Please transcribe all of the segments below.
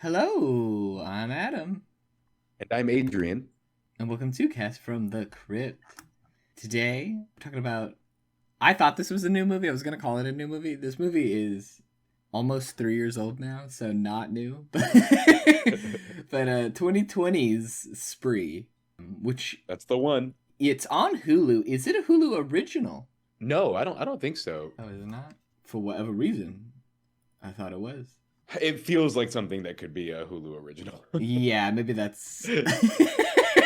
Hello, I'm Adam, And I'm Adrian. and welcome to Cast from the Crypt. Today, we're talking about. I thought this was a new movie. I was going to call it a new movie. This movie is almost 3 years old now, so not new. But 2020's Spree, which That's the one. it's on Hulu. Is it a Hulu original? No, I don't think so. Oh, is it not? For whatever reason, I thought it was. It feels like something that could be a Hulu original. Yeah, maybe that's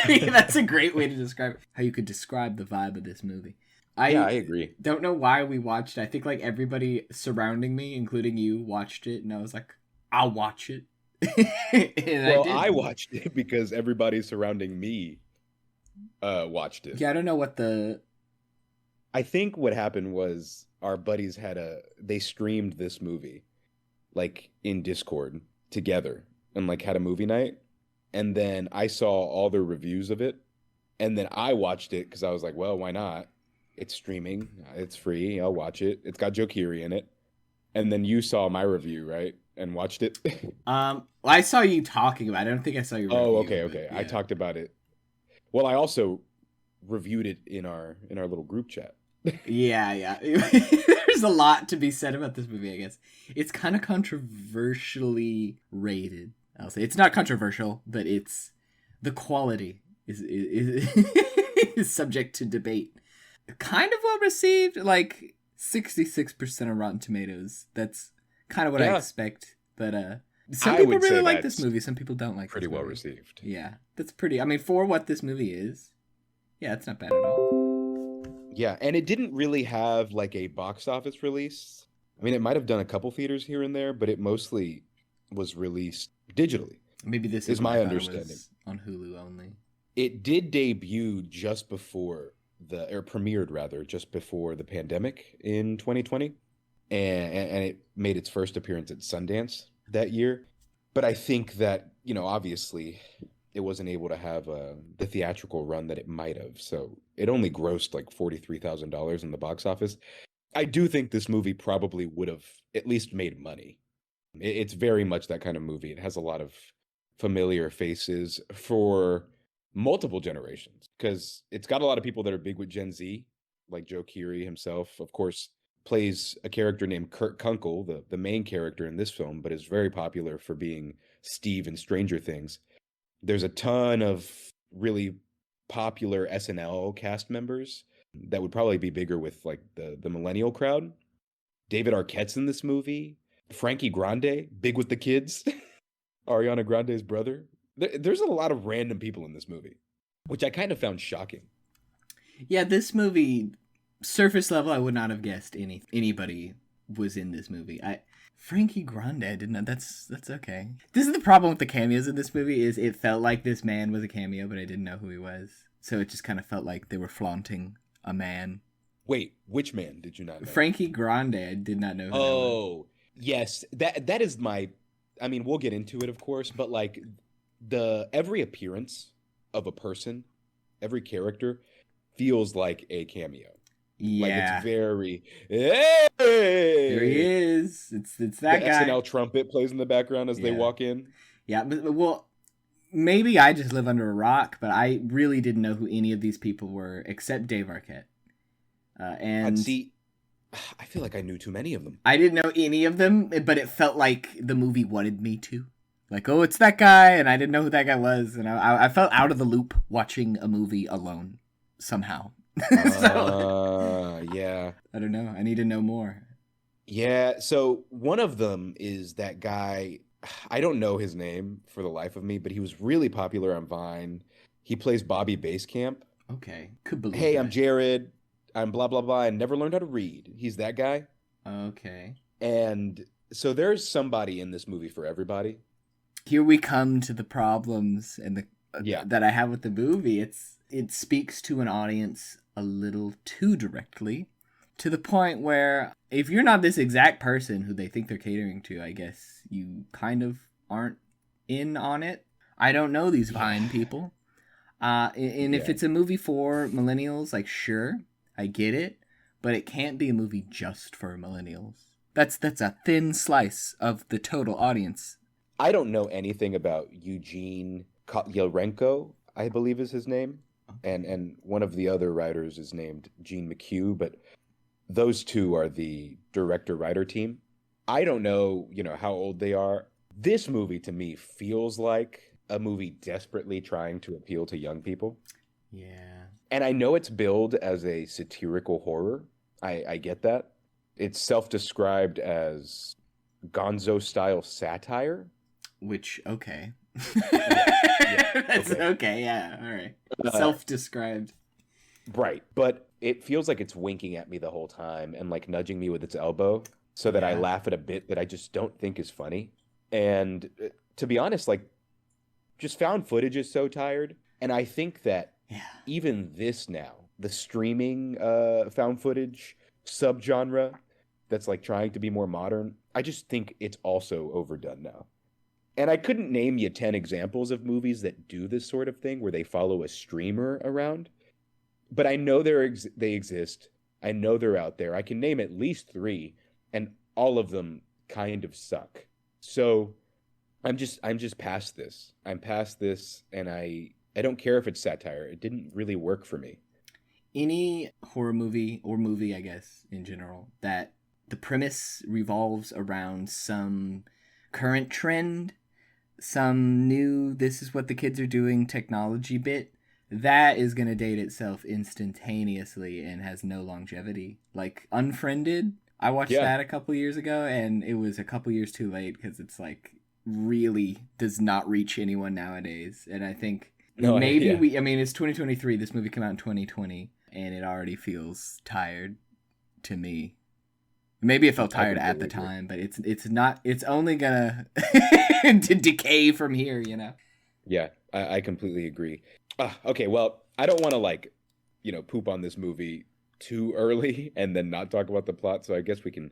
that's a great way to describe how you could describe the vibe of this movie. Yeah, I I agree. don't know why we watched it. I think like everybody surrounding me, including you, watched it, and I was like, I'll watch it. And I Well, did. I watched it because everybody surrounding me watched it. Yeah, I don't know what the I think what happened was our buddies they streamed this movie like in Discord together and like had a movie night. And then I saw all the reviews of it. And then I watched it because I was like, well, why not? It's streaming. It's free. I'll watch it. It's got Joe Keery in it. And then you saw my review, right? And watched it. I saw you talking about it. I don't think I saw your Oh, review. okay. But I yeah. talked about it. Well, I also reviewed it in our little group chat. Yeah. There's a lot to be said about this movie, I guess. It's kind of controversially rated. I'll say it's not controversial, but it's the quality is is subject to debate. Kind of well received, like 66% of Rotten Tomatoes. That's kind of what I Yeah, expect. But some I people would really say like this that's movie, some people don't like pretty this well movie. received. Yeah, that's pretty. I mean, for what this movie is, yeah, it's not bad at all. Yeah, and it didn't really have like a box office release. I mean, it might have done a couple theaters here and there, but it mostly was released digitally, Maybe this is is what I my thought it understanding. was on Hulu only. It did debut or premiered rather, just before the pandemic in 2020, and it made its first appearance at Sundance that year. But I think that, obviously it wasn't able to have the theatrical run that it might have. So it only grossed like $43,000 in the box office. I do think this movie probably would have at least made money. It's very much that kind of movie. It has a lot of familiar faces for multiple generations because it's got a lot of people that are big with Gen Z, like Joe Keery himself, of course, plays a character named Kurt Kunkel, the main character in this film, but is very popular for being Steve in Stranger Things. There's a ton of really popular SNL cast members that would probably be bigger with like the millennial crowd. David Arquette's in this movie. Frankie Grande, big with the kids. Ariana Grande's brother. There's a lot of random people in this movie, which I kind of found shocking. Yeah, this movie, surface level, I would not have guessed anybody was in this movie. I Frankie Grande, I didn't know. That's okay. This is the problem with the cameos in this movie is it felt like this man was a cameo, but I didn't know who he was. So it just kind of felt like they were flaunting a man. Wait, which man did you not know? Frankie Grande, I did not know who that was. Oh, yes. That is my I mean, we'll get into it of course, but like the every appearance of a person, every character feels like a cameo. Like it's Yeah, very there he hey. is. It's The that guy. SNL trumpet plays in the background as they Yeah, walk in. yeah. But well, maybe I just live under a rock, but I really didn't know who any of these people were except Dave Arquette. I'd And see I feel like I knew too many of them. I didn't know any of them, but it felt like the movie wanted me to. Like, oh, it's that guy, and I didn't know who that guy was, and I felt out of the loop watching a movie alone somehow. So Yeah. I don't know. I need to know more. Yeah, so one of them is that guy. I don't know his name for the life of me, but he was really popular on Vine. He plays Bobby Basecamp. Okay, could believe Hey, I'm that. Jared. I'm blah blah blah. I never learned how to read. He's that guy. Okay, And so there's somebody in this movie for everybody. here we come to the problems and the Yeah. that I have with the movie. It speaks to an audience a little too directly, to the point where if you're not this exact person who they think they're catering to, I guess you kind of aren't in on it. I don't know these Yeah. fine people. And if Yeah. it's a movie for millennials, like sure, I get it, but it can't be a movie just for millennials. That's a thin slice of the total audience. I don't know anything about Eugene Yarenko, I believe is his name, and one of the other writers is named Gene McHugh, but those two are the director writer team. I don't know, how old they are. This movie to me feels like a movie desperately trying to appeal to young people. Yeah. And I know it's billed as a satirical horror. I get that. It's self-described as gonzo style satire. Which, okay. Yeah, yeah, That's okay. okay, yeah, all right. Uh, Self-described. right. But it feels like it's winking at me the whole time and like nudging me with its elbow so that I Yeah. laugh at a bit that I just don't think is funny. And to be honest, like just found footage is so tired. And I think that Yeah. even this now, the streaming found footage subgenre that's like trying to be more modern, I just think it's also overdone now. And I couldn't name you 10 examples of movies that do this sort of thing where they follow a streamer around, but I know they exist. I know they're out there. I can name at least 3 and all of them kind of suck. So I'm just past this. I'm past this and I don't care if it's satire. It didn't really work for me. Any horror movie or movie, I guess, in general, that the premise revolves around some current trend, some new this is what the kids are doing technology bit, that is going to date itself instantaneously and has no longevity. Like Unfriended, I watched Yeah. that a couple years ago and it was a couple years too late because it's like really does not reach anyone nowadays. And I think No, yeah. I mean, it's 2023. This movie came out in 2020 and it already feels tired to me. Maybe it felt I tired at the completely agree. time, but it's not. It's only gonna to decay from here, you know. Yeah, I completely agree. Okay, well, I don't want to like, poop on this movie too early and then not talk about the plot. So I guess we can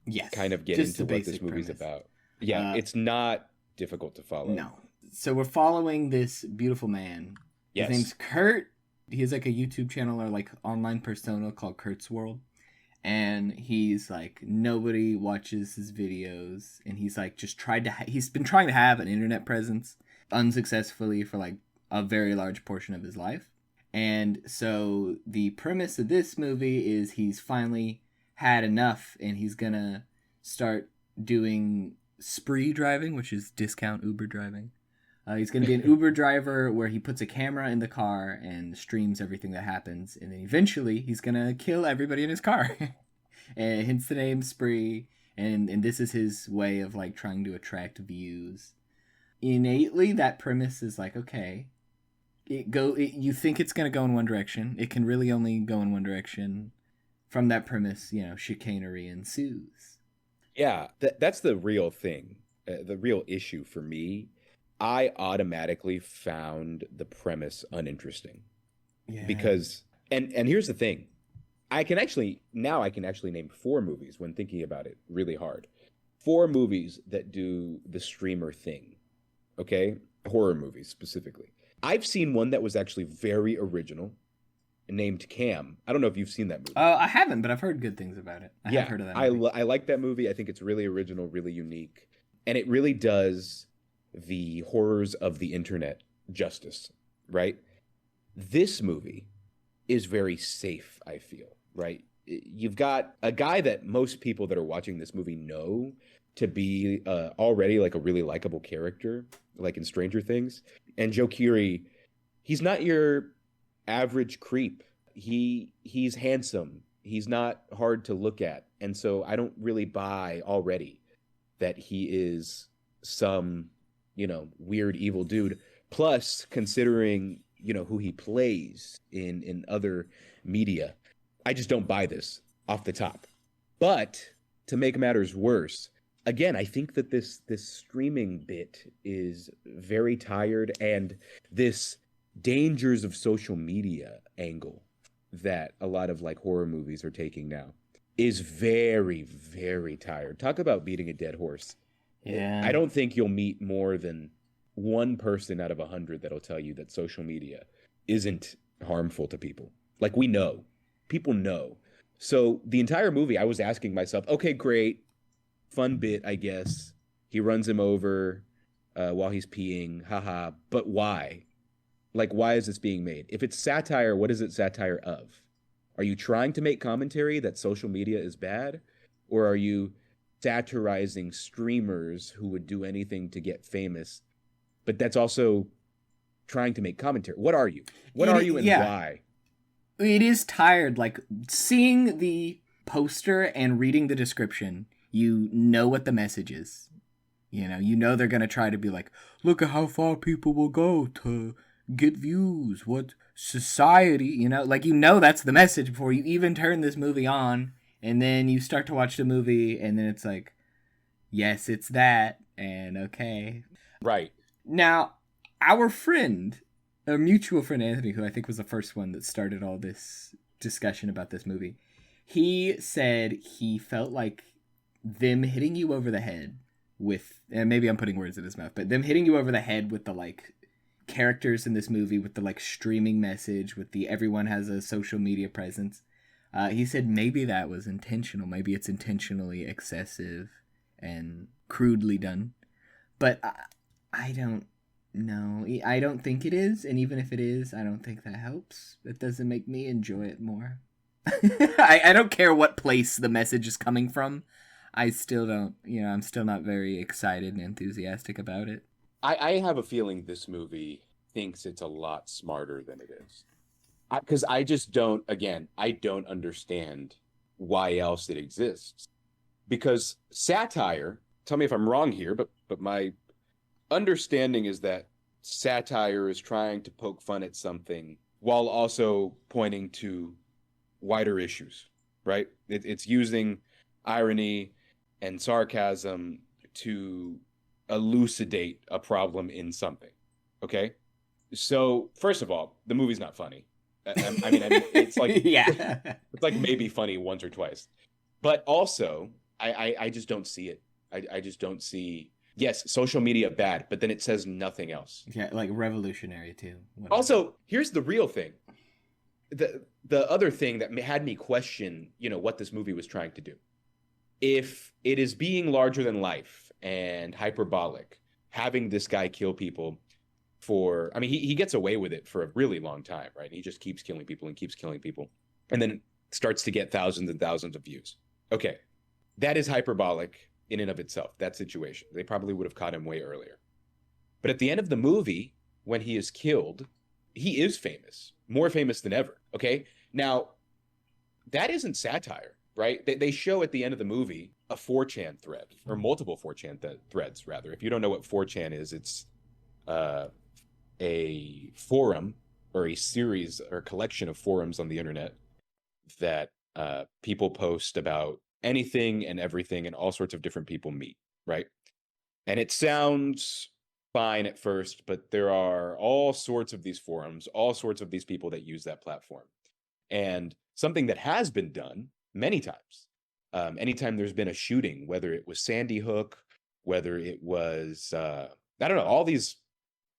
kind Yes, of get just the into what this basic movie's premise. about. Yeah, Uh, it's not difficult to follow. no. So we're following this beautiful man. His name's Yes. Kurt. He has like a YouTube channel or like online persona called Kurt's World, and he's like nobody watches his videos, and he's like just he's been trying to have an internet presence unsuccessfully for like a very large portion of his life. And so the premise of this movie is he's finally had enough and he's gonna start doing spree driving, which is discount Uber driving. He's going to be an Uber driver where he puts a camera in the car and streams everything that happens. And then eventually he's going to kill everybody in his car. And hence the name Spree. And this is his way of like trying to attract views. Innately, that premise is like, okay, you think it's going to go in one direction. It can really only go in one direction. From that premise, chicanery ensues. Yeah, that's the real thing. The real issue for me, I automatically found the premise uninteresting Yeah. because and here's the thing. I can actually name 4 movies when thinking about it really hard. 4 movies that do the streamer thing. Okay? Horror movies specifically. I've seen one that was actually very original named Cam. I don't know if you've seen that movie. I haven't, but I've heard good things about it. I have Yeah, heard of that I movie. I like that movie. I think it's really original, really unique, and it really does the horrors of the internet justice, right? This movie is very safe, I feel, right? You've got a guy that most people that are watching this movie know to be already like a really likable character, like in Stranger Things. And Joe Keery, he's not your average creep. He's handsome. He's not hard to look at. And so I don't really buy already that he is some, weird evil dude. Plus, considering, who he plays in other media, I just don't buy this off the top. But to make matters worse, again, I think that this streaming bit is very tired, and this dangers of social media angle that a lot of like horror movies are taking now is very, very tired. Talk about beating a dead horse. I Yeah. don't think you'll meet more than one person out of 100 that'll tell you that social media isn't harmful to people. Like we know, people know. So the entire movie, I was asking myself, okay, great, fun bit, I guess. He runs him over while he's peeing. Haha. But why? Like, why is this being made? If it's satire, what is it satire of? Are you trying to make commentary that social media is bad? Or are you satirizing streamers who would do anything to get famous? But that's also trying to make commentary. What are you? What are you and yeah, why? it is tired. Like, seeing the poster and reading the description, you know what the message is. You know they're going to try to be like, look at how far people will go to get views, what society, like, that's the message before you even turn this movie on. And then you start to watch the movie, and then it's like, yes, it's that, and okay. Right. Now, our friend, a mutual friend, Anthony, who I think was the first one that started all this discussion about this movie, he said he felt like them hitting you over the head with, and maybe I'm putting words in his mouth, but them hitting you over the head with the, like, characters in this movie, with the, like, streaming message, with the everyone has a social media presence. He said maybe that was intentional. Maybe it's intentionally excessive and crudely done. But I don't know. I don't think it is. And even if it is, I don't think that helps. It doesn't make me enjoy it more. I don't care what place the message is coming from. I still don't, I'm still not very excited and enthusiastic about it. I have a feeling this movie thinks it's a lot smarter than it is. Because I just don't, again, I don't understand why else it exists. Because satire, tell me if I'm wrong here, but my understanding is that satire is trying to poke fun at something while also pointing to wider issues, right? It's using irony and sarcasm to elucidate a problem in something, okay? So, first of all, the movie's not funny. I mean, it's like yeah, it's like maybe funny once or twice, but also I just don't see it. I just don't see. Yes, social media bad, but then it says nothing else. yeah, like revolutionary too. Whatever. Also, here's the real thing. The other thing that had me question, what this movie was trying to do. If it is being larger than life and hyperbolic, having this guy kill people. He gets away with it for a really long time, right? He just keeps killing people and keeps killing people, and then starts to get thousands and thousands of views. Okay, that is hyperbolic in and of itself, that situation. They probably would have caught him way earlier. But at the end of the movie, when he is killed, he is famous, more famous than ever, okay? Now, that isn't satire, right? They show at the end of the movie a 4chan thread, or multiple 4chan threads, rather. If you don't know what 4chan is, it's a forum or a series or collection of forums on the internet that people post about anything and everything, and all sorts of different people meet, right? And it sounds fine at first, but there are all sorts of these forums, all sorts of these people that use that platform. And something that has been done many times, anytime there's been a shooting, whether it was Sandy Hook, whether it was, I don't know, all these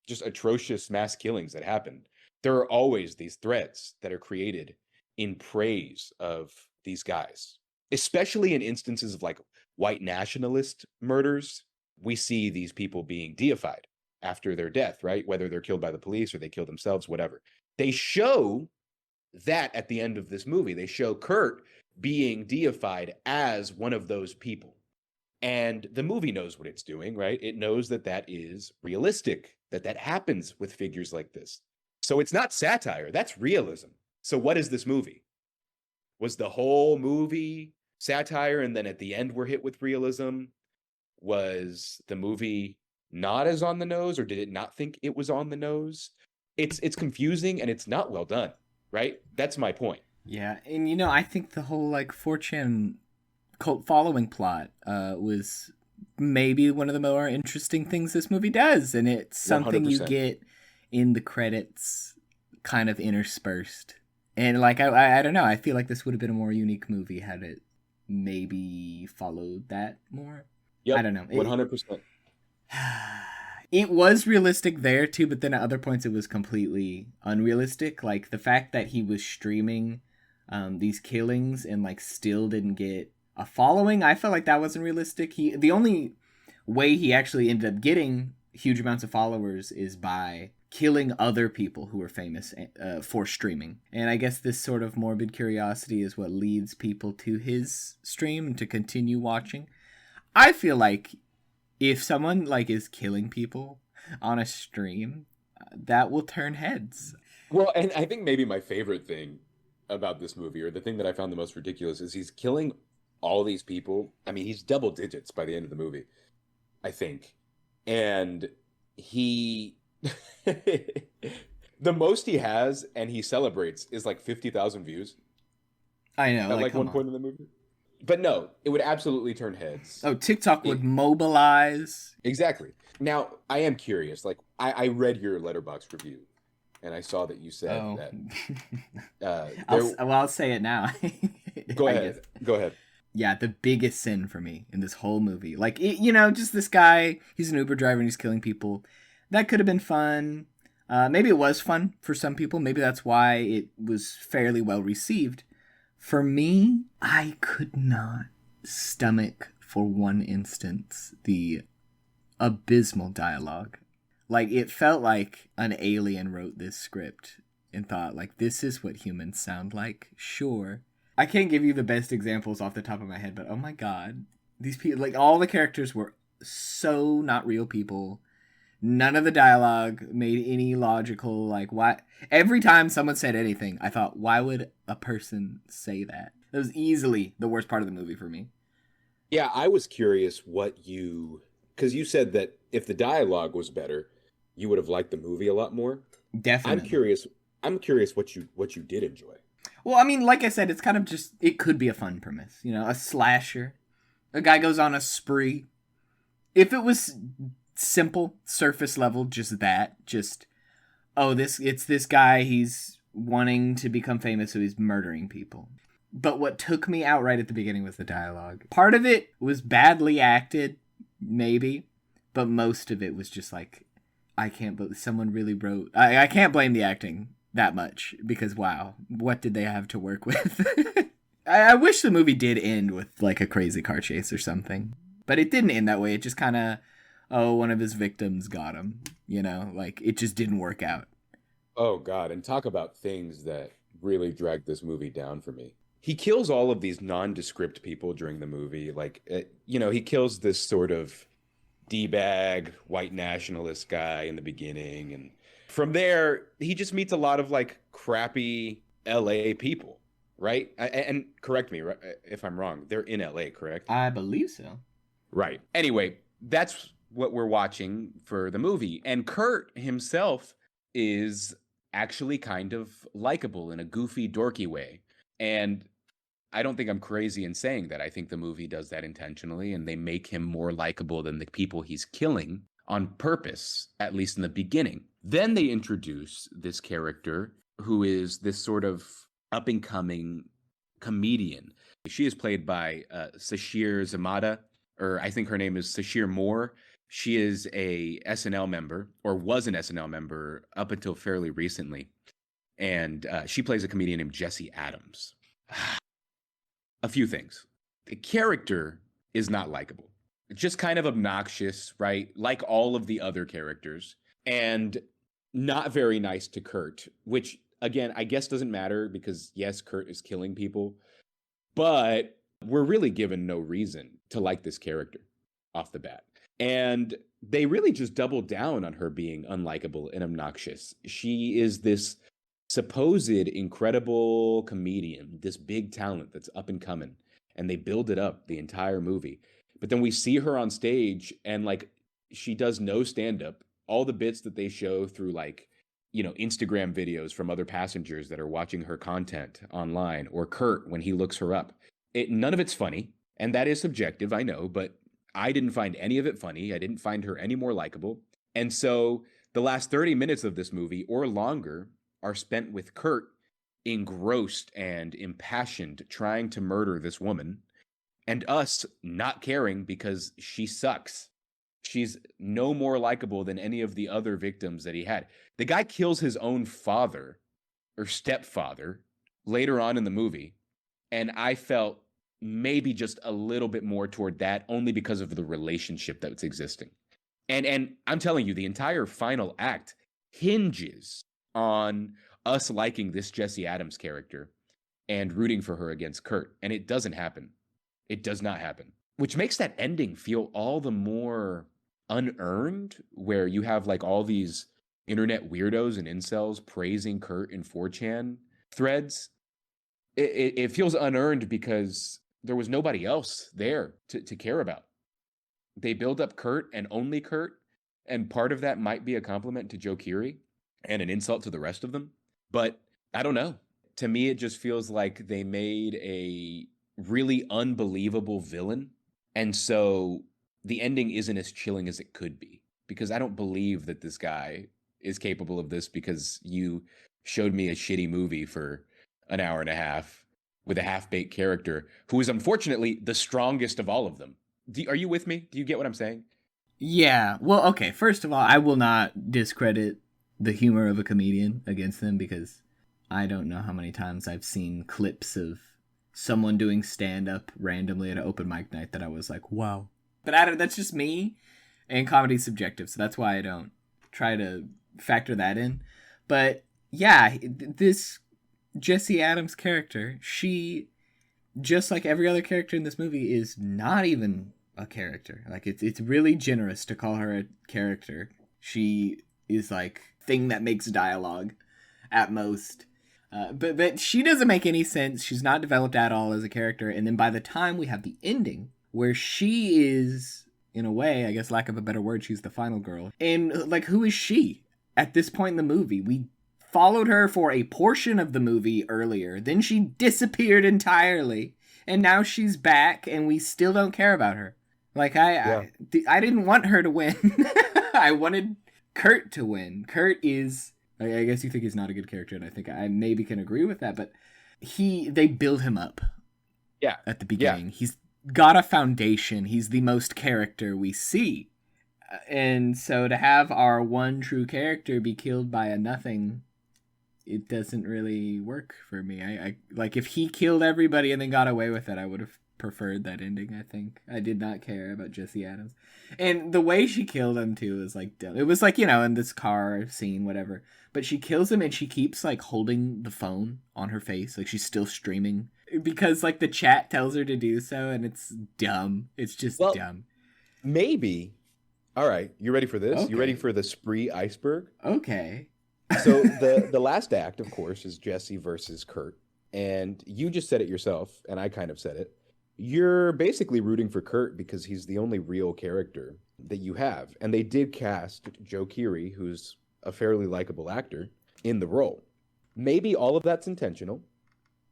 just atrocious mass killings that happen, there are always these threads that are created in praise of these guys, especially in instances of like white nationalist murders. We see these people being deified after their death, right? Whether they're killed by the police or they kill themselves, whatever. They show that at the end of this movie. They show Kurt being deified as one of those people. And the movie knows what it's doing, right? It knows that that is realistic, that happens with figures like this. So it's not satire, that's realism. So what is this movie? Was the whole movie satire and then at the end we're hit with realism? Was the movie not as on the nose, or did it not think it was on the nose? It's confusing and it's not well done, right? That's my point. Yeah, and I think the whole like 4chan cult following plot was maybe one of the more interesting things this movie does, and it's something 100%. You get in the credits kind of interspersed. And like I don't know, I feel like this would have been a more unique movie had it maybe followed that more. Yep, I don't know. 100%. It was realistic there too, but then at other points it was completely unrealistic. Like the fact that he was streaming these killings and like still didn't get a following, I felt like that wasn't realistic. The only way he actually ended up getting huge amounts of followers is by killing other people who were famous for streaming. And I guess this sort of morbid curiosity is what leads people to his stream and to continue watching. I feel like if someone like is killing people on a stream, that will turn heads. Well, and I think maybe my favorite thing about this movie, or the thing that I found the most ridiculous, is he's killing all these people. I mean, he's double digits by the end of the movie, I think. And he, the most he has and he celebrates is like 50,000 views I know, at like like one come point on. in the movie. But no, it would absolutely turn heads. Oh, TikTok It, would mobilize. exactly. Now, I am curious. Like, I read your Letterboxd review, and I saw that you said Oh, that I'll there. well, I'll say it now. Go I guess. ahead. Go ahead. Yeah, the biggest sin for me in this whole movie, like you know, just this guy. He's an Uber driver and he's killing people. That could have been fun. Maybe it was fun for some people. Maybe that's why it was fairly well received. For me, I could not stomach for one instance the abysmal dialogue. Like it felt like an alien wrote this script and thought like this is what humans sound like. Sure. I can't give you the best examples off the top of my head, but oh my god, these people like all the characters were so not real people. None of the dialogue made any logical like why every time someone said anything, I thought why would a person say that? That was easily the worst part of the movie for me. Yeah, I was curious what you, because you said that if the dialogue was better, you would have liked the movie a lot more. I'm Definitely. curious. I'm curious what you did enjoy. Well, I mean, like I said, it's kind of just it could be a fun premise, you know, a slasher. A guy goes on a spree. If it was simple, surface level, just that, just oh, this it's this guy, he's wanting to become famous, so he's murdering people. But what took me out right at the beginning was the dialogue. Part of it was badly acted, maybe, but most of it was just like I can't believe someone really wrote. I can't blame the acting that much because wow, what did they have to work with? I wish the movie did end with like a crazy car chase or something, but it didn't end that way. It just kind of, oh, one of his victims got him. You know, like it just didn't work out. Oh God, and talk about things that really dragged this movie down for me. He kills all of these nondescript people during the movie. Like, he kills this sort of D-bag white nationalist guy in the beginning, and from there he just meets a lot of like crappy LA people, right? And correct me if I'm wrong. They're in LA, correct? I believe so. Right. Anyway, that's what we're watching for the movie. And Kurt himself is actually kind of likable in a goofy, dorky way. And I don't think I'm crazy in saying that. I think the movie does that intentionally, and they make him more likable than the people he's killing on purpose, at least in the beginning. Then they introduce this character who is this sort of up and coming comedian. She is played by Sashir Zamata, or I think her name is Sashir Moore. She is a SNL member, or was an SNL member up until fairly recently. And she plays a comedian named Jesse Adams. A few things. The character is not likable. It's just kind of obnoxious, right? Like all of the other characters. And not very nice to Kurt, which, again, I guess doesn't matter because, yes, Kurt is killing people. But we're really given no reason to like this character off the bat. And they really just double down on her being unlikable and obnoxious. She is this supposed incredible comedian, this big talent that's up and coming, and they build it up the entire movie. But then we see her on stage and like she does no stand up. All the bits that they show through like, Instagram videos from other passengers that are watching her content online, or Kurt when he looks her up. None of it's funny, and that is subjective, I know, but I didn't find any of it funny. I didn't find her any more likable. And so the last 30 minutes of this movie or longer are spent with Kurt engrossed and impassioned trying to murder this woman, and us not caring because she sucks. She's no more likable than any of the other victims that he had. The guy kills his own father or stepfather later on in the movie, and I felt maybe just a little bit more toward that, only because of the relationship that's existing. And I'm telling you, the entire final act hinges on us liking this Jesse Adams character and rooting for her against Kurt. And it doesn't happen. It does not happen. Which makes that ending feel all the more unearned, where you have like all these internet weirdos and incels praising Kurt in 4chan threads. It feels unearned because there was nobody else there to care about. They build up Kurt and only Kurt, and part of that might be a compliment to Joe Keery and an insult to the rest of them. But I don't know. To me, it just feels like they made a really unbelievable villain. And so the ending isn't as chilling as it could be, because I don't believe that this guy is capable of this because you showed me a shitty movie for an hour and a half with a half-baked character who is unfortunately the strongest of all of them. Are you with me? Do you get what I'm saying? Yeah. Well, okay. First of all, I will not discredit the humor of a comedian against them, because I don't know how many times I've seen clips of someone doing stand-up randomly at an open mic night that I was like, wow. But that's just me, and comedy's subjective, so that's why I don't try to factor that in. But yeah, this Jesse Adams character, she, just like every other character in this movie, is not even a character. Like, it's really generous to call her a character. She is like thing that makes dialogue at most. But she doesn't make any sense. She's not developed at all as a character. And then by the time we have the ending, where she is, in a way, I guess lack of a better word, she's the final girl. And like, who is she at this point in the movie? We followed her for a portion of the movie earlier. Then she disappeared entirely. And now she's back, and we still don't care about her. Like, I didn't want her to win. I wanted Kurt to win. Kurt is, I guess you think he's not a good character, and I think I maybe can agree with that, but they build him up. Yeah. At the beginning. Yeah. He's got a foundation. He's the most character we see. And so to have our one true character be killed by a nothing, it doesn't really work for me. I like, if he killed everybody and then got away with it, I would have preferred that ending. I think I did not care about Jesse Adams, and the way she killed him too is like dumb. It was like, in this car scene, whatever, but she kills him and she keeps like holding the phone on her face, like she's still streaming because like the chat tells her to do so, and it's dumb. It's just dumb. Maybe. All right, you ready for this? Okay. You ready for the spree iceberg? Okay. So the last act, of course, is Jesse versus Kurt, and you just said it yourself, and I kind of said it. You're basically rooting for Kurt because he's the only real character that you have. And they did cast Joe Keery, who's a fairly likable actor, in the role. Maybe all of that's intentional.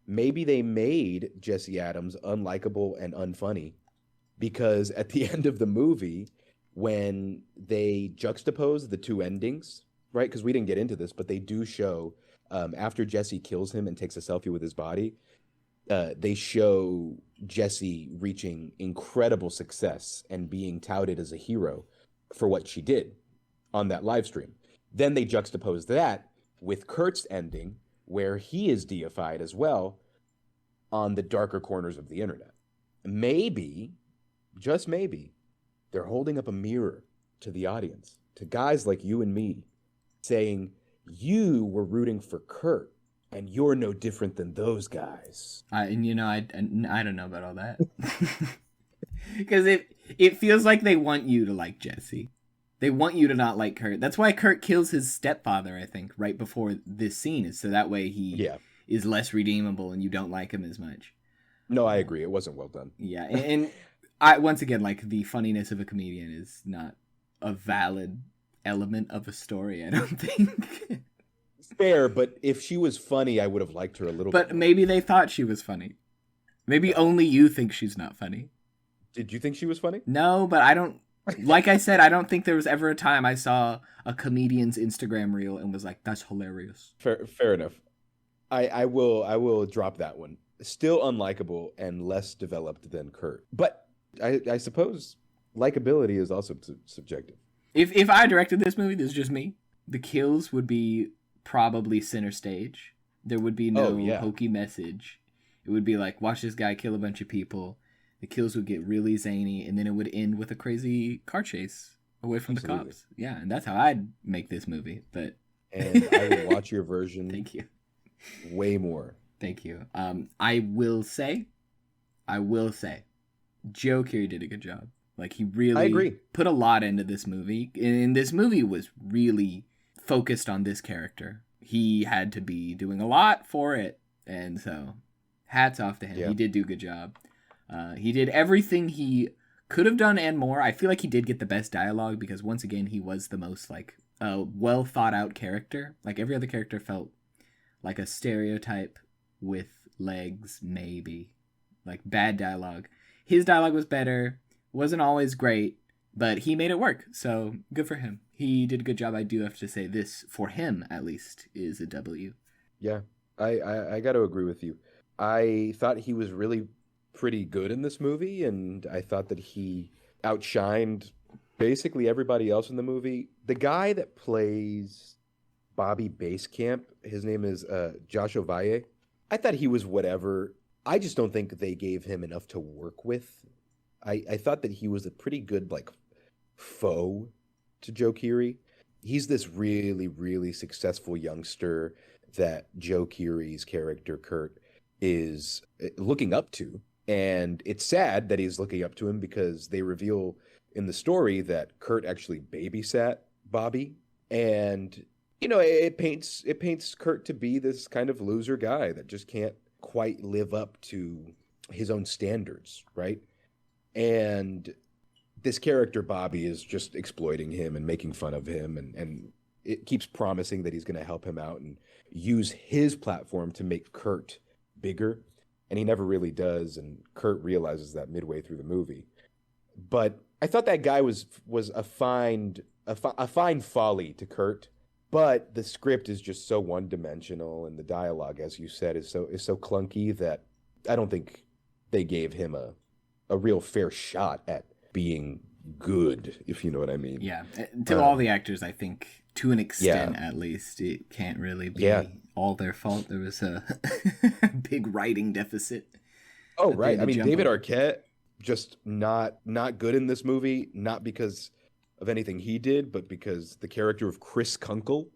Maybe they made Jesse Adams unlikable and unfunny because at the end of the movie, when they juxtapose the two endings, right? Because we didn't get into this, but they do show after Jesse kills him and takes a selfie with his body, they show Jesse reaching incredible success and being touted as a hero for what she did on that live stream. Then they juxtapose that with Kurt's ending, where he is deified as well on the darker corners of the internet. Maybe, just maybe, they're holding up a mirror to the audience, to guys like you and me, saying, you were rooting for Kurt, and you're no different than those guys. I don't know about all that. Because it feels like they want you to like Jesse. They want you to not like Kurt. That's why Kurt kills his stepfather, I think, right before this scene, is so that way he is less redeemable and you don't like him as much. No, I agree. It wasn't well done. Yeah, and I once again, like, the funniness of a comedian is not a valid element of a story, I don't think. Fair, but if she was funny, I would have liked her a little bit. But maybe they thought she was funny. Maybe only you think she's not funny. Did you think she was funny? No, but I don't. Like I said, I don't think there was ever a time I saw a comedian's Instagram reel and was like, "That's hilarious." Fair enough. I will drop that one. Still unlikable and less developed than Kurt, but I suppose likability is also subjective. If I directed this movie, this is just me. The kills would be probably center stage. There would be no hokey message. It would be like, watch this guy kill a bunch of people. The kills would get really zany, and then it would end with a crazy car chase away from the cops. Yeah, and that's how I'd make this movie. But and I would watch your version. Thank you. Way more. Thank you. I will say, Joe Keery did a good job. Like, he really I agree. Put a lot into this movie. And this movie was really focused on this character. He had to be doing a lot for it. And so, hats off to him. Yeah. He did do a good job. He did everything he could have done and more. I feel like he did get the best dialogue because, once again, he was the most, like, well thought out character. Like, every other character felt like a stereotype with legs, maybe. Like, bad dialogue. His dialogue was better. Wasn't always great, but he made it work. So, good for him. He did a good job. I do have to say this, for him, at least, is a W. Yeah, I got to agree with you. I thought he was really pretty good in this movie, and I thought that he outshined basically everybody else in the movie. The guy that plays Bobby Basecamp, his name is Josh Ovalle. I thought he was whatever. I just don't think they gave him enough to work with. I thought that he was a pretty good, like, foe to Joe Keery. He's this really, really successful youngster that Joe Keery's character, Kurt, is looking up to. And it's sad that he's looking up to him because they reveal in the story that Kurt actually babysat Bobby. And, you know, it paints Kurt to be this kind of loser guy that just can't quite live up to his own standards, right? And this character, Bobby, is just exploiting him and making fun of him. And it keeps promising that he's going to help him out and use his platform to make Kurt bigger. And he never really does. And Kurt realizes that midway through the movie. But I thought that guy was a fine folly to Kurt. But the script is just so one-dimensional, and the dialogue, as you said, is so clunky that I don't think they gave him a real fair shot at being good, if you know what I mean. Yeah, to all the actors, I think, to an extent at least, it can't really be all their fault. There was a big writing deficit. Oh, right. I mean, David Arquette, just not good in this movie, not because of anything he did, but because the character of Chris Kunkel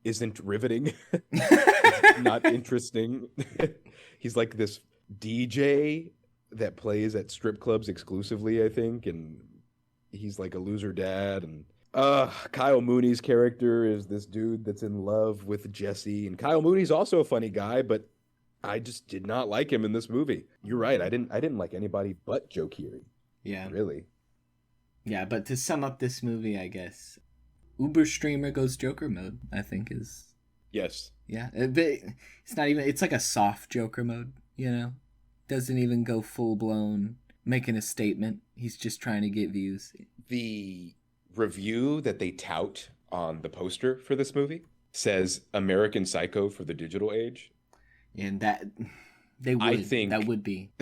isn't riveting. It's not interesting. He's like this DJ that plays at strip clubs exclusively, I think, and he's like a loser dad. And Kyle Mooney's character is this dude that's in love with Jesse, and Kyle Mooney's also a funny guy, but I just did not like him in this movie. You're right. I didn't like anybody but Joe Keery. Yeah. Really. Yeah, but to sum up this movie, I guess, Uber streamer goes Joker mode, I think is... Yes. Yeah. It's not even... It's like a soft Joker mode, you know? Doesn't even go full-blown making a statement. He's just trying to get views. The review that they tout on the poster for this movie says American Psycho for the digital age. And that... that would be.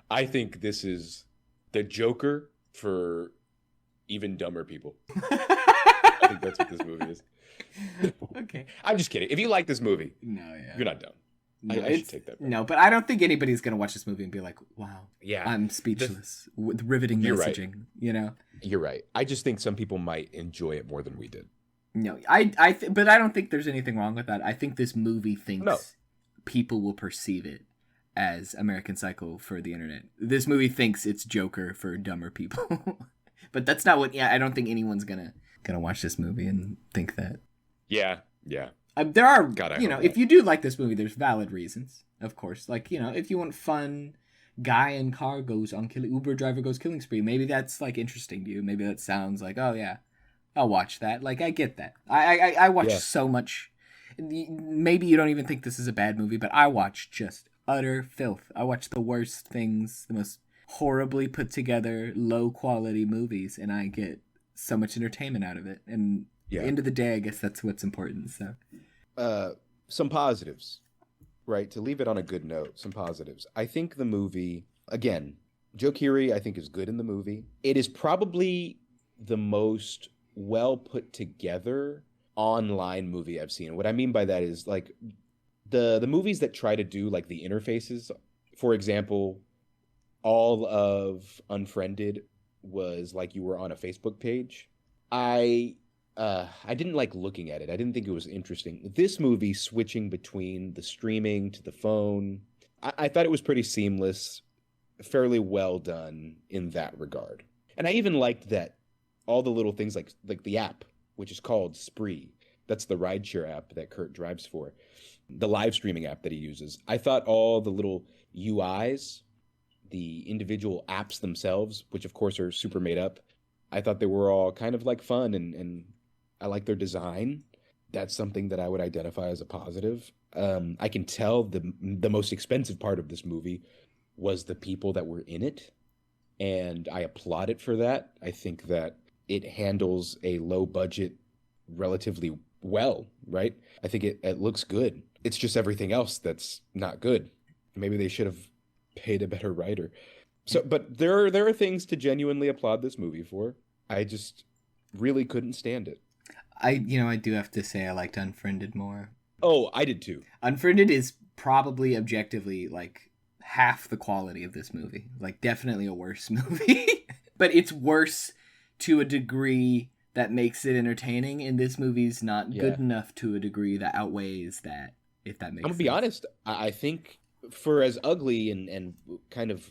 I think this is the Joker for even dumber people. I think that's what this movie is. Okay. I'm just kidding. If you like this movie, you're not dumb. No, I should take that back. No, but I don't think anybody's going to watch this movie and be like, wow, yeah, I'm speechless with riveting messaging, right. You know? You're right. I just think some people might enjoy it more than we did. No, but I don't think there's anything wrong with that. I think this movie thinks people will perceive it as American Psycho for the internet. This movie thinks it's Joker for dumber people. But that's not what... Yeah, I don't think anyone's gonna watch this movie and think that. Yeah. There are, if you do like this movie, there's valid reasons, of course. Like, if you want fun, guy in car goes on Uber driver goes killing spree, maybe that's, like, interesting to you. Maybe that sounds like, oh, yeah, I'll watch that. Like, I get that. I watch so much. Maybe you don't even think this is a bad movie, but I watch just utter filth. I watch the worst things, the most horribly put together, low-quality movies, and I get so much entertainment out of it. And at the end of the day, I guess that's what's important, so... some positives, right? To leave it on a good note, some positives. I think the movie, again, Joe Keery, I think, is good in the movie. It is probably the most well put together online movie I've seen. What I mean by that is, like, the movies that try to do, like, the interfaces For example, all of Unfriended was like you were on a Facebook page. I didn't like looking at it. I didn't think it was interesting. This movie switching between the streaming to the phone, I thought it was pretty seamless, fairly well done in that regard. And I even liked that all the little things like the app, which is called Spree. That's the rideshare app that Kurt drives for. The live streaming app that he uses. I thought all the little UIs, the individual apps themselves, which of course are super made up, I thought they were all kind of like fun and I like their design. That's something that I would identify as a positive. I can tell the most expensive part of this movie was the people that were in it, and I applaud it for that. I think that it handles a low budget relatively well, right? I think it looks good. It's just everything else that's not good. Maybe they should have paid a better writer. So, but there are things to genuinely applaud this movie for. I just really couldn't stand it. I do have to say I liked Unfriended more. Oh, I did too. Unfriended is probably objectively like half the quality of this movie. Like definitely a worse movie. But it's worse to a degree that makes it entertaining, and this movie's not good enough to a degree that outweighs that, if that makes sense. I'm gonna be honest, I think for as ugly and kind of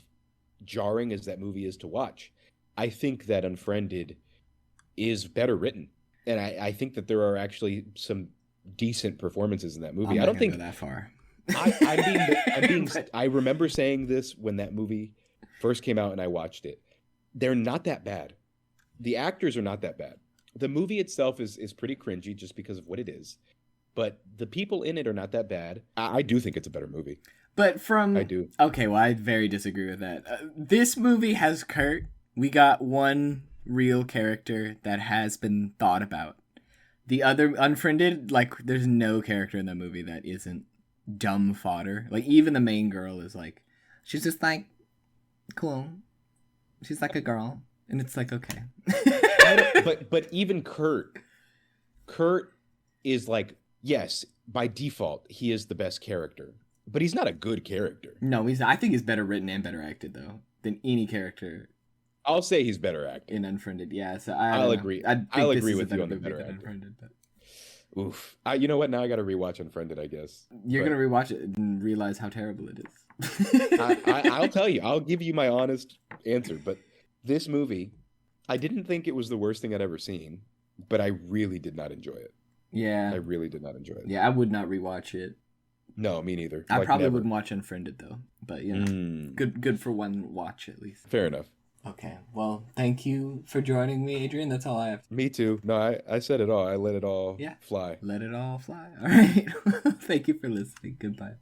jarring as that movie is to watch, I think that Unfriended is better written. And I think that there are actually some decent performances in that movie. I don't think go that far. I remember saying this when that movie first came out and I watched it. They're not that bad. The actors are not that bad. The movie itself is pretty cringy just because of what it is. But the people in it are not that bad. I do think it's a better movie. But I do. Okay, well, I very disagree with that. This movie has Kurt. We got one real character that has been thought about. The other, Unfriended, like, there's no character in that movie that isn't dumb fodder. Like, even the main girl is like, she's just like, cool. She's like a girl. And it's like, okay. but even Kurt is like, yes, by default, he is the best character. But he's not a good character. No, I think he's better written and better acted, though, than any character. I'll say he's better acted. In Unfriended, yeah. So I'll agree. I'll agree with you on the better acted. Unfriended, but... Oof. You know what? Now I got to rewatch Unfriended, I guess. You're going to rewatch it and realize how terrible it is. I'll tell you. I'll give you my honest answer. But this movie, I didn't think it was the worst thing I'd ever seen, but I really did not enjoy it. Yeah. I really did not enjoy it. Yeah, I would not rewatch it. No, me neither. I probably wouldn't watch Unfriended, though. But, you know, good for one watch, at least. Fair enough. Okay, well, thank you for joining me, Adrian. That's all I have. Me too. No, I said it all. I let it all fly. Let it all fly. All right. Thank you for listening. Goodbye.